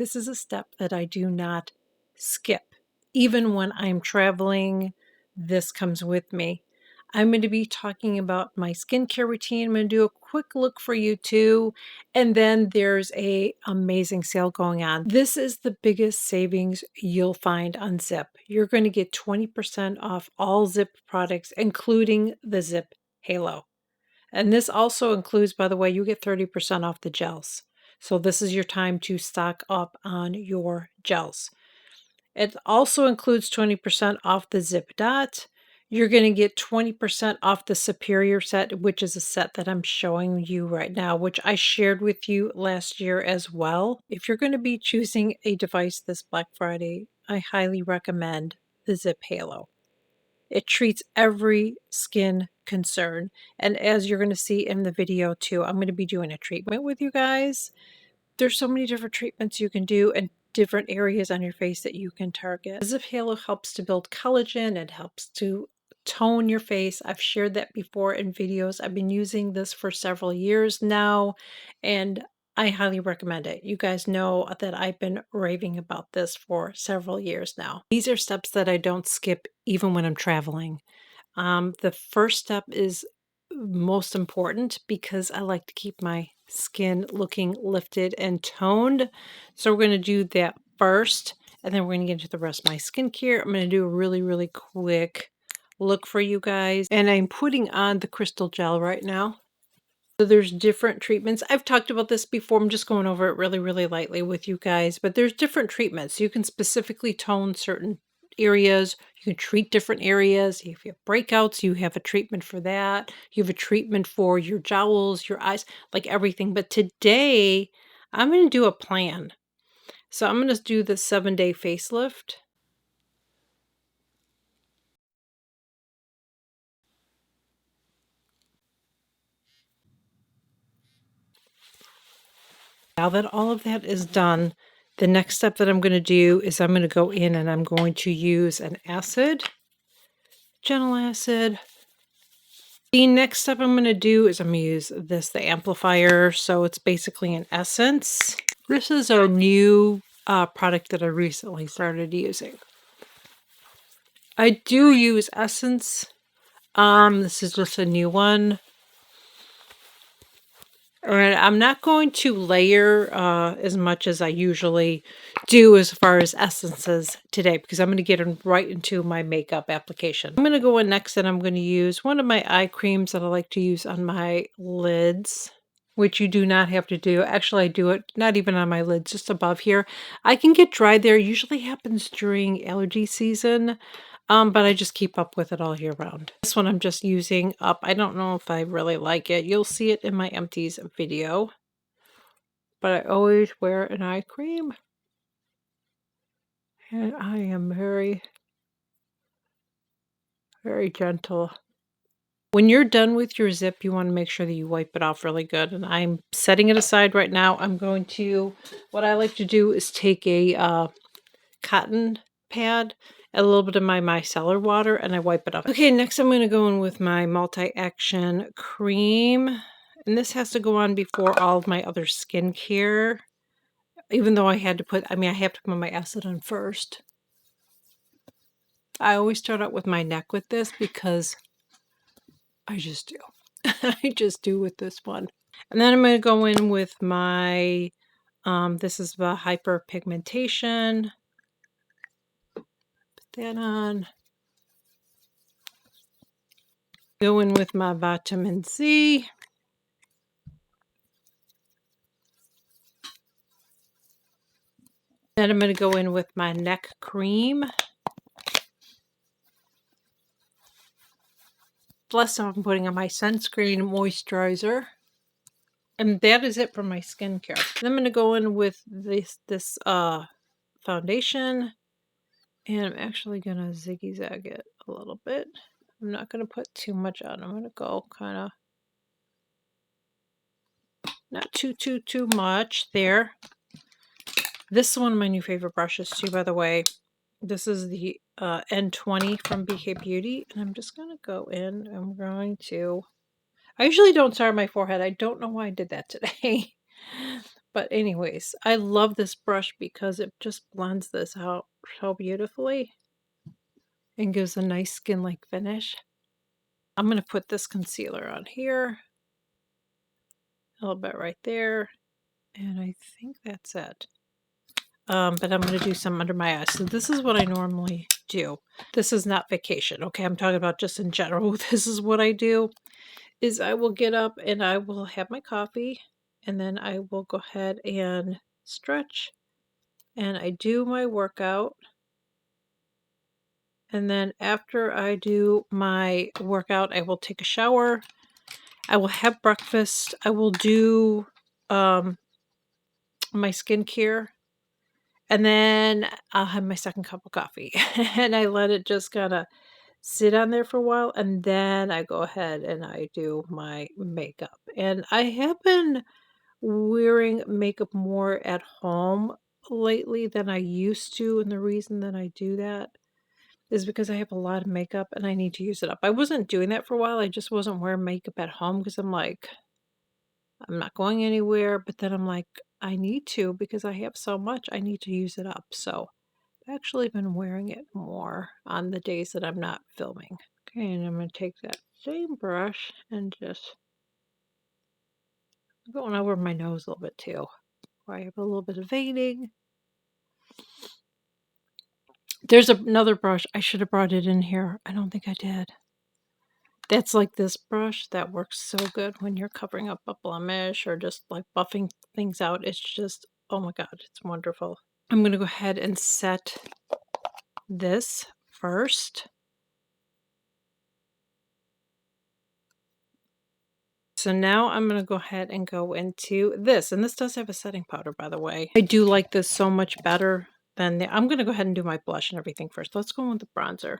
This is a step that I do not skip. Even when I'm traveling, this comes with me. I'm going to be talking about my skincare routine. I'm going to do a quick look for you too. And then there's a amazing sale going on. This is the biggest savings you'll find on Zip. You're going to get 20% off all Zip products, including the Zip Halo. And this also includes, by the way, you get 30% off the gels. So this is your time to stock up on your gels. It also includes 20% off the Zip Dot. You're going to get 20% off the Superior set, which is a set that I'm showing you right now, which I shared with you last year as well. If you're going to be choosing a device this Black Friday, I highly recommend the Zip Halo. It treats every skin concern. And as you're going to see in the video too, I'm going to be doing a treatment with you guys. There's so many different treatments you can do and different areas on your face that you can target. Zip Halo helps to build collagen. It helps to tone your face. I've shared that before in videos. I've been using this for several years now, and I highly recommend it. You guys know that I've been raving about this for several years now. These are steps that I don't skip even when I'm traveling. The first step is most important because I like to keep my skin looking lifted and toned. So we're going to do that first, and then we're going to get into the rest of my skincare. I'm going to do a really, really quick look for you guys. And I'm putting on the crystal gel right now. So there's different treatments. I've talked about this before. I'm just going over it really, really lightly with you guys. But there's different treatments. You can specifically tone certain areas. You can treat different areas. If you have breakouts, you have a treatment for that. You have a treatment for your jowls, your eyes, like everything. But today, I'm going to do a plan. So I'm going to do the 7-day facelift. Now that all of that is done, the next step that I'm going to do is I'm going to go in and I'm going to use an acid, gentle acid. The next step I'm going to do is I'm going to use this, the amplifier. So it's basically an essence. This is a new product that I recently started using. I do use essence. This is just a new one. And I'm not going to layer as much as I usually do as far as essences today because I'm going to get right into my makeup application. I'm going to go in next and I'm going to use one of my eye creams that I like to use on my lids, which you do not have to do. Actually, I do it not even on my lids, just above here. I can get dry there. It usually happens during allergy season. But I just keep up with it all year round. This one I'm just using up. I don't know if I really like it. You'll see it in my empties video. But I always wear an eye cream. And I am very, very gentle. When you're done with your zip, you want to make sure that you wipe it off really good. And I'm setting it aside right now. I'm going to, what I like to do is take a cotton pad, a little bit of my micellar water, and I wipe it off. Okay, next I'm going to go in with my multi-action cream. And this has to go on before all of my other skincare. Even though I have to put my acid on first. I always start out with my neck with this because I just do. I just do with this one. And then I'm going to go in with my, this is the hyperpigmentation. That on. Go in with my vitamin C. Then I'm going to go in with my neck cream. Plus I'm putting on my sunscreen moisturizer. And that is it for my skincare. Then I'm going to go in with this foundation. And I'm actually going to ziggy-zag it a little bit. I'm not going to put too much on. I'm going to go kind of, not too much there. This is one of my new favorite brushes too, by the way. This is the N20 from BK Beauty. And I'm just going to go in. I'm going to, I usually don't start my forehead. I don't know why I did that today. But anyways, I love this brush because it just blends this out so beautifully and gives a nice skin-like finish. I'm going to put this concealer on here, a little bit right there, and I think that's it. But I'm going to do some under my eyes. So this is what I normally do. This is not vacation, okay? I'm talking about just in general. This is what I do, is I will get up and I will have my coffee, and then I will go ahead and stretch, and I do my workout. And then after I do my workout, I will take a shower. I will have breakfast. I will do my skincare. And then I'll have my second cup of coffee. And I let it just kind of sit on there for a while. And then I go ahead and I do my makeup. And I have been wearing makeup more at home lately than I used to. And the reason that I do that is because I have a lot of makeup and I need to use it up. I wasn't doing that for a while. I just wasn't wearing makeup at home because I'm like, I'm not going anywhere. But then I'm like, I need to because I have so much. I need to use it up. So I've actually been wearing it more on the days that I'm not filming. Okay, and I'm going to take that same brush and just going over my nose a little bit too, where I have a little bit of veining. There's another brush. I should have brought it in here. I don't think I did. That's like this brush that works so good when you're covering up a blemish or just like buffing things out. It's just, oh my God, it's wonderful. I'm going to go ahead and set this first. So now I'm going to go ahead and go into this. And this does have a setting powder, by the way. I do like this so much better than I'm going to go ahead and do my blush and everything first. Let's go with the bronzer.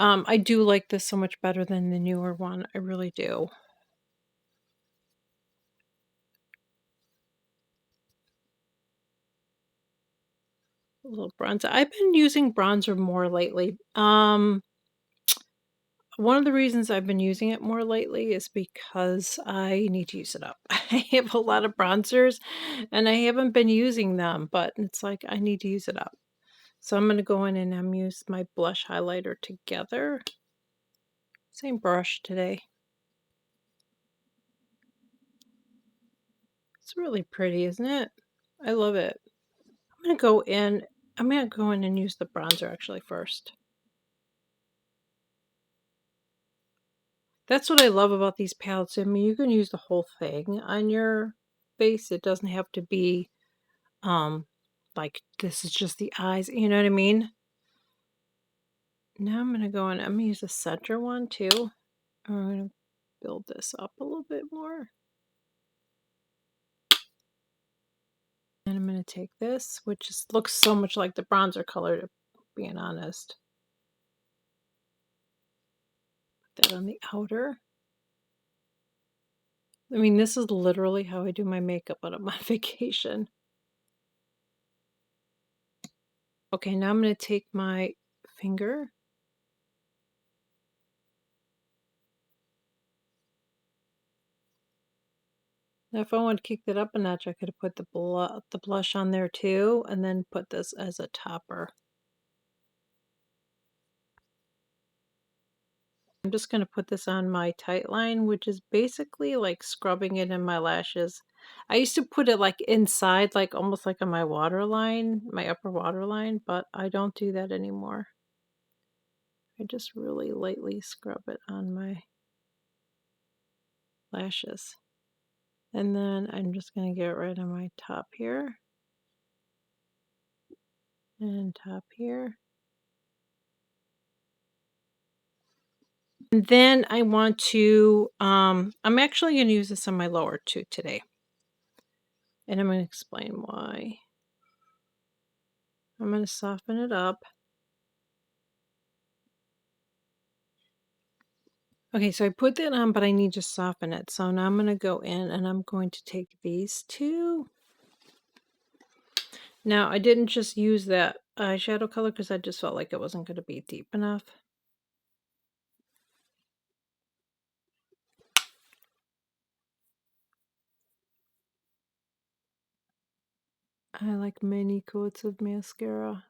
I do like this so much better than the newer one. I really do. A little bronzer. I've been using bronzer more lately. One of the reasons I've been using it more lately is because I need to use it up. I have a lot of bronzers and I haven't been using them, but it's like I need to use it up. So I'm going to go in and use my blush highlighter together. Same brush today. It's really pretty, isn't it? I love it. I'm going to go in and use the bronzer actually first. That's what I love about these palettes. I mean, you can use the whole thing on your face. It doesn't have to be like this is just the eyes, you know what I mean? Now I'm going to go in, I'm going to use the center one too. I'm going to build this up a little bit more. And I'm going to take this, which just looks so much like the bronzer color, to being honest. Put that on the outer. I mean, this is literally how I do my makeup when I'm on vacation. Okay, now I'm going to take my finger. Now, if I wanted to kick that up a notch, I could have put the blush on there too, and then put this as a topper. I'm just going to put this on my tight line, which is basically like scrubbing it in my lashes. I used to put it like inside, like almost like on my waterline, my upper waterline, but I don't do that anymore. I just really lightly scrub it on my lashes. And then I'm just going to get it right on my top here. And top here. And then I want to, I'm actually going to use this on my lower too today. And I'm going to explain why. I'm going to soften it up. Okay, so I put that on, but I need to soften it. So now I'm going to go in and I'm going to take these two. Now, I didn't just use that eyeshadow color because I just felt like it wasn't going to be deep enough. I like many coats of mascara.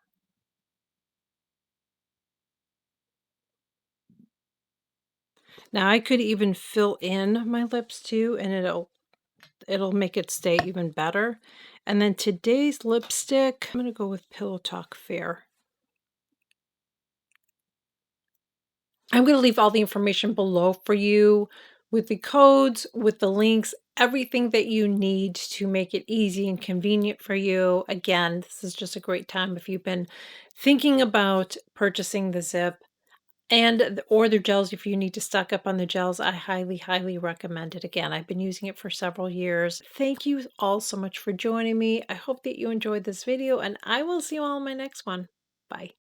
Now I could even fill in my lips too, and it'll make it stay even better. And then today's lipstick, I'm gonna go with Pillow Talk Fair. I'm gonna leave all the information below for you with the codes, with the links, everything that you need to make it easy and convenient for you. Again, this is just a great time if you've been thinking about purchasing the Zip or the gels if you need to stock up on the gels. I highly, highly recommend it. Again, I've been using it for several years. Thank you all so much for joining me. I hope that you enjoyed this video, and I will see you all in my next one. Bye.